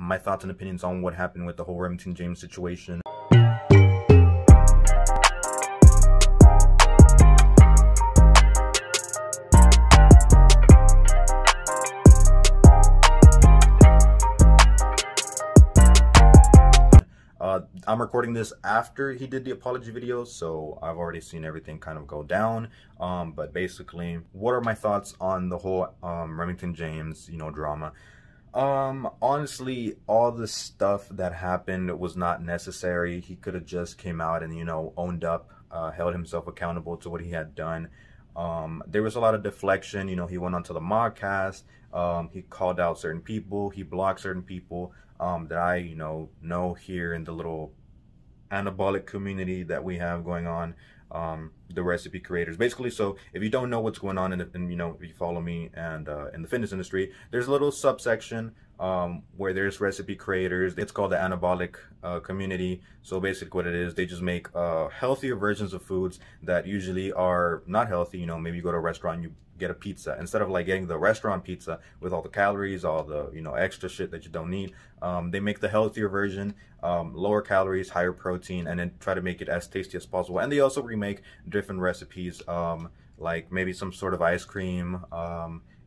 my thoughts and opinions on what happened with the whole Remington James situation. I'm recording this after he did the apology video, so I've already seen everything kind of go down. But basically, what are my thoughts on the whole Remington James, drama? Honestly, all the stuff that happened was not necessary. He could have just came out and, owned up, held himself accountable to what he had done. There was a lot of deflection. He went onto the modcast. He called out certain people. He blocked certain people that I, know here in the little anabolic community that we have going on, the recipe creators. Basically, so if you don't know what's going on if you follow me and in the fitness industry, there's a little subsection where there's recipe creators. It's called the Anabolic Community. So basically what it is, they just make healthier versions of foods that usually are not healthy. Maybe you go to a restaurant and you get a pizza. Instead of like getting the restaurant pizza with all the calories, all the extra shit that you don't need, they make the healthier version, lower calories, higher protein, and then try to make it as tasty as possible. And they also remake different recipes, like maybe some sort of ice cream,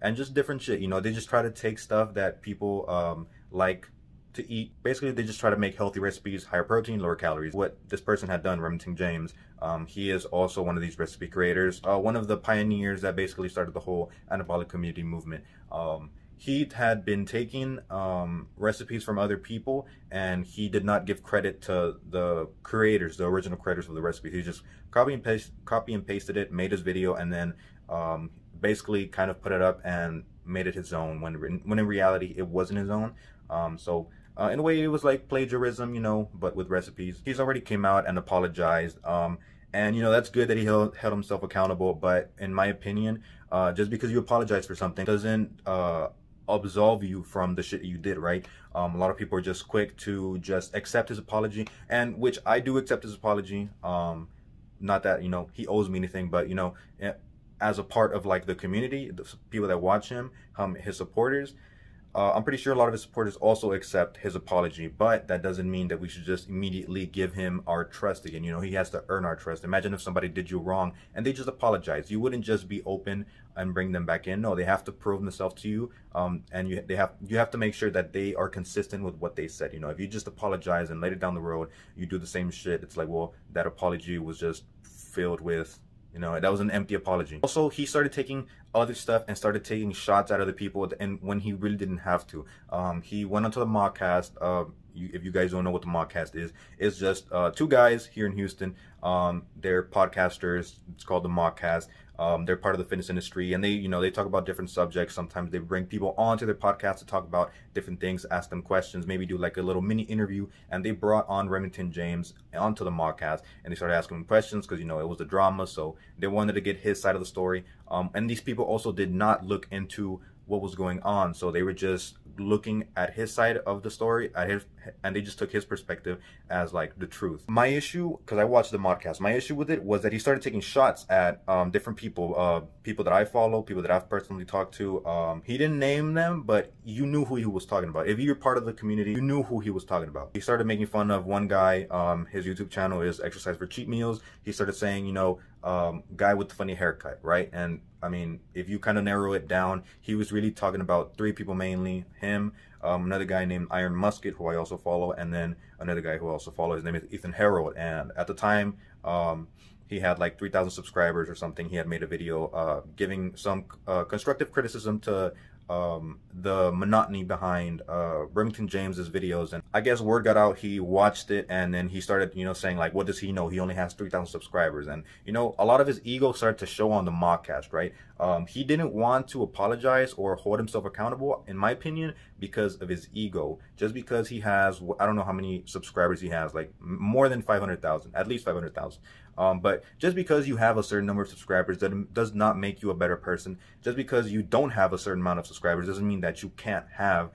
and just different shit. They just try to take stuff that people like to eat. Basically, they just try to make healthy recipes, higher protein, lower calories. What this person had done, Remington James, he is also one of these recipe creators, one of the pioneers that basically started the whole anabolic community movement. He had been taking recipes from other people, and he did not give credit to the creators, the original creators of the recipes. He just copy and pasted it, made his video, and then basically kind of put it up and made it his own, when in reality it wasn't his own. So in a way, it was like plagiarism, but with recipes. He's already came out and apologized. And that's good that he held himself accountable. But in my opinion, just because you apologize for something doesn't absolve you from the shit you did, right? A lot of people are just quick to just accept his apology, and which I do accept his apology. Not that he owes me anything, but as a part of like the community, the people that watch him, his supporters, I'm pretty sure a lot of his supporters also accept his apology, but that doesn't mean that we should just immediately give him our trust again. He has to earn our trust. Imagine if somebody did you wrong and they just apologize. You wouldn't just be open and bring them back in. No, they have to prove themselves to you, and you have to make sure that they are consistent with what they said. If you just apologize and later down the road you do the same shit, it's like, well, that apology was just filled with, that was an empty apology. Also, he started taking other stuff and started taking shots at other people, and when he really didn't have to. He went onto the modcast. If you guys don't know what the modcast is, it's just two guys here in Houston. They're podcasters. It's called the modcast. They're part of the fitness industry, and they talk about different subjects. Sometimes they bring people onto their podcast to talk about different things, ask them questions, maybe do like a little mini interview. And they brought on Remington James onto the modcast, and they started asking him questions because it was a drama, so they wanted to get his side of the story. And these people also did not look into what was going on, so they were just looking at his side of the story, and they just took his perspective as like the truth. My issue, because I watched the modcast, my issue with it was that he started taking shots at different people, people that I follow, people that I've personally talked to. He didn't name them, but you knew who he was talking about. If you're part of the community, you knew who he was talking about. He started making fun of one guy. His YouTube channel is Exercise for Cheat Meals. He started saying, guy with the funny haircut, right? And I mean, if you kind of narrow it down, he was really talking about three people mainly: him, another guy named Iron Musket, who I also follow, and then another guy who I also follow. His name is Ethan Harold. And at the time, he had like 3,000 subscribers or something. He had made a video giving some constructive criticism to the monotony behind Remington James's videos. And I guess word got out, he watched it, and then he started saying like, what does he know? He only has 3,000 subscribers. And a lot of his ego started to show on the modcast, right? He didn't want to apologize or hold himself accountable, in my opinion, because of his ego. Just because he has, I don't know how many subscribers he has, like more than 500,000, at least 500,000. But just because you have a certain number of subscribers, that does not make you a better person. Just because you don't have a certain amount of subscribers doesn't mean that you can't have,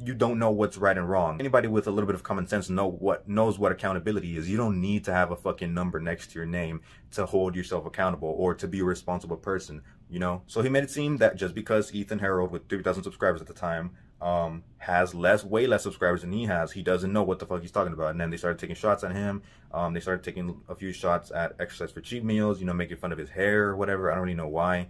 you don't know what's right and wrong. Anybody with a little bit of common sense knows what accountability is. You don't need to have a fucking number next to your name to hold yourself accountable or to be a responsible person, So he made it seem that just because Ethan Harold, with 3,000 subscribers at the time, has way less subscribers than he has. He doesn't know what the fuck he's talking about. And then they started taking shots at him. They started taking a few shots at Exercise for Cheat Meals, you know, making fun of his hair or whatever. I don't really know why.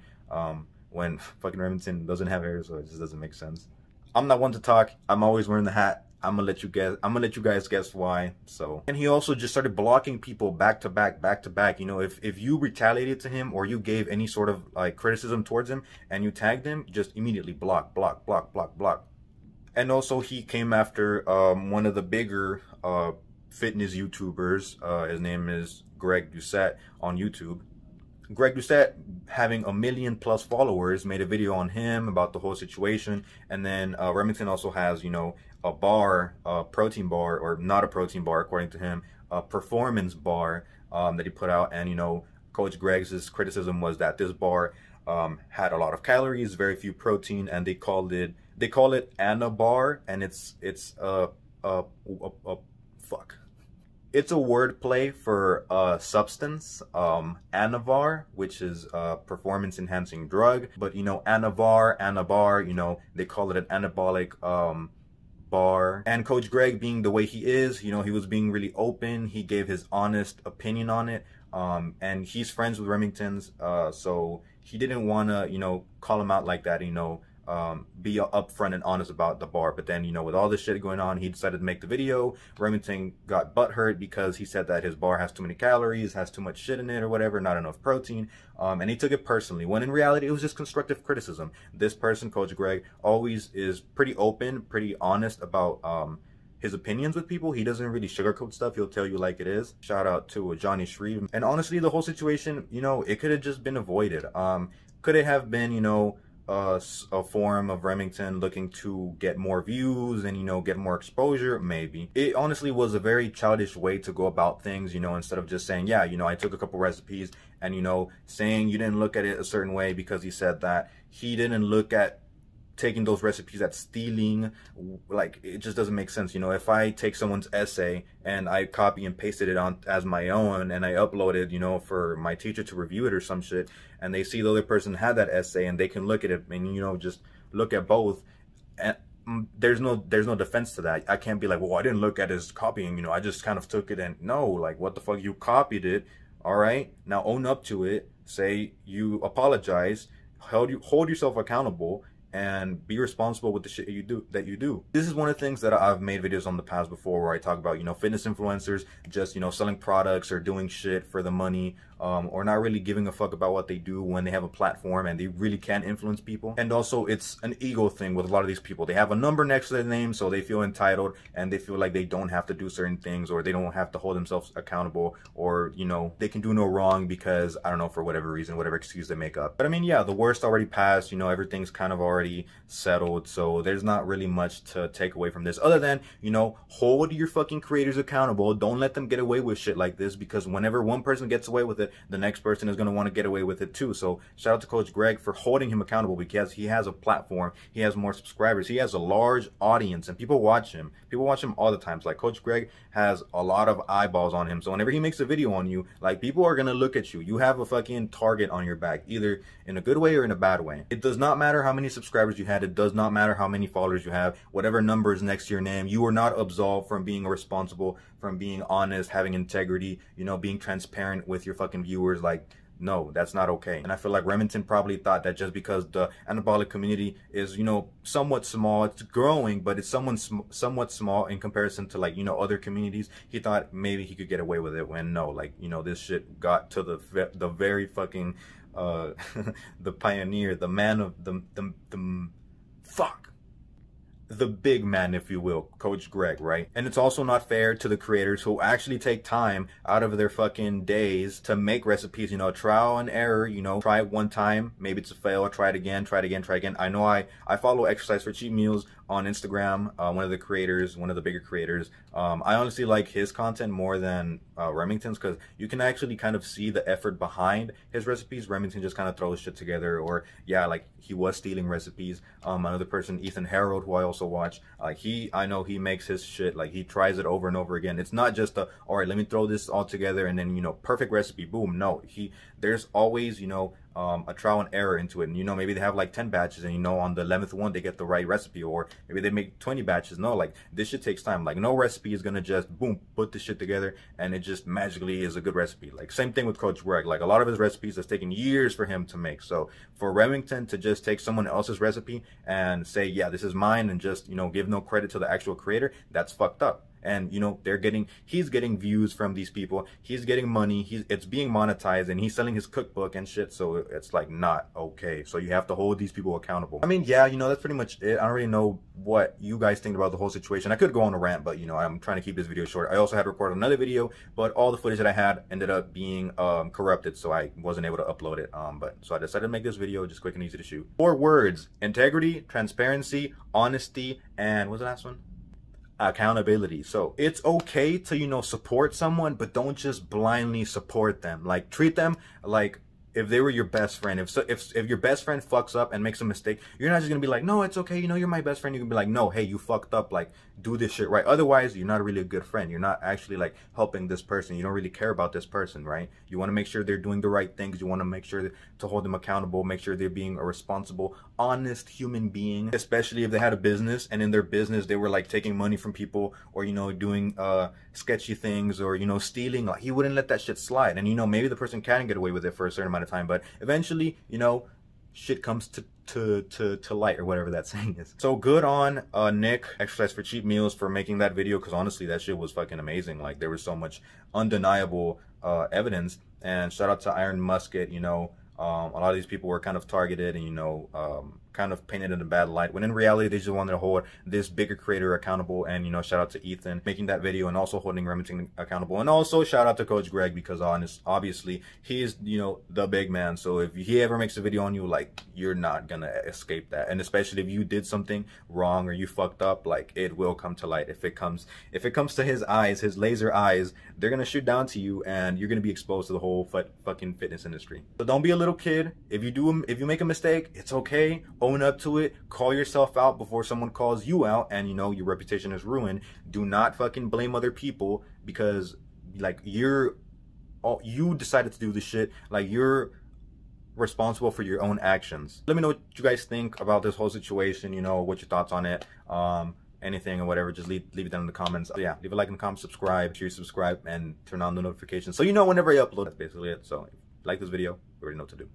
When fucking Remington doesn't have hair, so it just doesn't make sense. I'm not one to talk. I'm always wearing the hat. I'm gonna let you guys guess why. So, and he also just started blocking people back to back. You know, if you retaliated to him or you gave any sort of like criticism towards him and you tagged him, just immediately block. And also he came after one of the bigger fitness YouTubers. His name is Greg Doucette on YouTube. Greg Doucette, having 1 million+ followers, made a video on him about the whole situation. And then Remington also has, you know, a bar, a protein bar, or not a protein bar according to him, a performance bar that he put out. And, you know, Coach Greg's criticism was that this bar had a lot of calories, very few protein, and they call it Anabar, and it's a wordplay for substance, Anavar, which is a performance enhancing drug. But, you know, Anabar, you know, they call it an anabolic bar. And Coach Greg, being the way he is, you know, he was being really open. He gave his honest opinion on it. And he's friends with Remington's, so he didn't want to, you know, call him out like that, you know, be upfront and honest about the bar. But then, you know, with all this shit going on, he decided to make the video. Remington got butthurt because he said that his bar has too many calories, has too much shit in it or whatever, not enough protein. And he took it personally, when in reality, it was just constructive criticism. This person, Coach Greg, always is pretty open, pretty honest about his opinions with people. He doesn't really sugarcoat stuff. He'll tell you like it is. Shout out to Johnny Shreve. And honestly, the whole situation, you know, it could have just been avoided. Could it have been, you know, a form of Remington looking to get more views and, you know, get more exposure? Maybe. It honestly was a very childish way to go about things, you know, instead of just saying, yeah, you know, I took a couple recipes, and, you know, saying you didn't look at it a certain way because he said that he didn't look at taking those recipes at stealing. Like, it just doesn't make sense. You know, if I take someone's essay and I copy and pasted it on as my own and I upload it, you know, for my teacher to review it or some shit, and they see the other person had that essay and they can look at it and, you know, just look at both, and there's no defense to that. I can't be like, well, I didn't look at his copying, you know, I just kind of took it. And no, like, what the fuck, you copied it. All right, now own up to it, say you apologize, hold yourself accountable, and be responsible with the shit you do. This is one of the things that I've made videos on the past before, where I talk about, you know, fitness influencers just, you know, selling products or doing shit for the money, or not really giving a fuck about what they do when they have a platform and they really can influence people. And also, it's an ego thing with a lot of these people. They have a number next to their name, so they feel entitled and they feel like they don't have to do certain things, or they don't have to hold themselves accountable, or, you know, they can do no wrong because, I don't know, for whatever reason, whatever excuse they make up. But I mean, yeah, the worst already passed, you know, everything's kind of already settled, so there's not really much to take away from this other than, you know, hold your fucking creators accountable. Don't let them get away with shit like this, because whenever one person gets away with it, the next person is going to want to get away with it too. So shout out to Coach Greg for holding him accountable, because he has a platform, he has more subscribers, he has a large audience, and people watch him all the time. So, like, Coach Greg has a lot of eyeballs on him, so whenever he makes a video on you, like, people are going to look at you. You have a fucking target on your back, either in a good way or in a bad way. It does not matter how many subscribers you had, it does not matter how many followers you have, whatever number is next to your name, you are not absolved from being responsible, from being honest, having integrity, you know, being transparent with your fucking viewers. Like, no, that's not okay. And I feel like Remington probably thought that just because the anabolic community is, you know, somewhat small, it's growing, but it's somewhat small in comparison to, like, you know, other communities, he thought maybe he could get away with it, when no, like, you know, this shit got to the very fucking the pioneer, the man of the big man, if you will, Coach Greg, right? And it's also not fair to the creators who actually take time out of their fucking days to make recipes, you know, trial and error, you know, try it one time, maybe it's a fail, try it again, try it again, try again. I know I follow Exercise for Cheat Meals on Instagram, one of the creators, one of the bigger creators. I honestly like his content more than Remington's, because you can actually kind of see the effort behind his recipes. Remington just kind of throws shit together, or yeah, like, he was stealing recipes. Another person, Ethan Harold, who I also watch, I know he makes his shit, like, he tries it over and over again. It's not just all right, let me throw this all together and then, you know, perfect recipe, boom. No, there's always, you know, a trial and error into it. And, you know, maybe they have like 10 batches and, you know, on the 11th one, they get the right recipe, or maybe they make 20 batches. No, like this shit takes time. Like no recipe is going to just boom, put this shit together and it just magically is a good recipe. Like same thing with Coach Greg. Like a lot of his recipes has taken years for him to make. So for Remington to just take someone else's recipe and say, yeah, this is mine, and just, you know, give no credit to the actual creator, that's fucked up. And, you know, he's getting views from these people, he's getting money, it's being monetized, and he's selling his cookbook and shit. So it's like not okay. So you have to hold these people accountable. I mean, yeah, you know, that's pretty much it. I don't really know what you guys think about the whole situation. I could go on a rant, but, you know, I'm trying to keep this video short. I also had to record another video, but all the footage that I had ended up being corrupted, so I wasn't able to upload it. But so I decided to make this video just quick and easy to shoot. 4 words: integrity, transparency, honesty, and what's the last one? Accountability. So it's okay to, you know, support someone, but don't just blindly support them. Like treat them like if they were your best friend. If your best friend fucks up and makes a mistake, you're not just gonna be like, no, it's okay, you know, you're my best friend. You can be like, no, hey, you fucked up, like do this shit right. Otherwise, you're not really a good friend. You're not actually like helping this person. You don't really care about this person, right? You want to make sure they're doing the right things. You want to make sure to hold them accountable, make sure they're being a responsible, honest human being, especially if they had a business and in their business they were like taking money from people, or, you know, doing sketchy things, or, you know, stealing. Like he wouldn't let that shit slide. And, you know, maybe the person can get away with it for a certain amount of time, but eventually, you know, shit comes to light, or whatever that saying is. So good on Nick, Exercise for Cheap Meals, for making that video, because honestly that shit was fucking amazing. Like there was so much undeniable evidence. And shout out to Iron Musket. You know, a lot of these people were kind of targeted and, you know, kind of painted in a bad light, when in reality they just wanted to hold this bigger creator accountable. And, you know, shout out to Ethan making that video and also holding Remington accountable. And also shout out to Coach Greg, because obviously he is, you know, the big man. So if he ever makes a video on you, like you're not gonna escape that. And especially if you did something wrong or you fucked up, like it will come to light. If it comes to his eyes, his laser eyes, they're gonna shoot down to you and you're gonna be exposed to the whole fucking fitness industry. So don't be a little kid. If you make a mistake, it's okay. Own up to it. Call yourself out before someone calls you out and, you know, your reputation is ruined. Do not fucking blame other people because, like, you decided to do this shit. Like, you're responsible for your own actions. Let me know what you guys think about this whole situation. You know, what your thoughts on it. Anything or whatever, just leave it down in the comments. So yeah, leave a like in the comments, subscribe, and turn on the notifications so you know whenever I upload. That's basically it. So if you like this video, you already know what to do.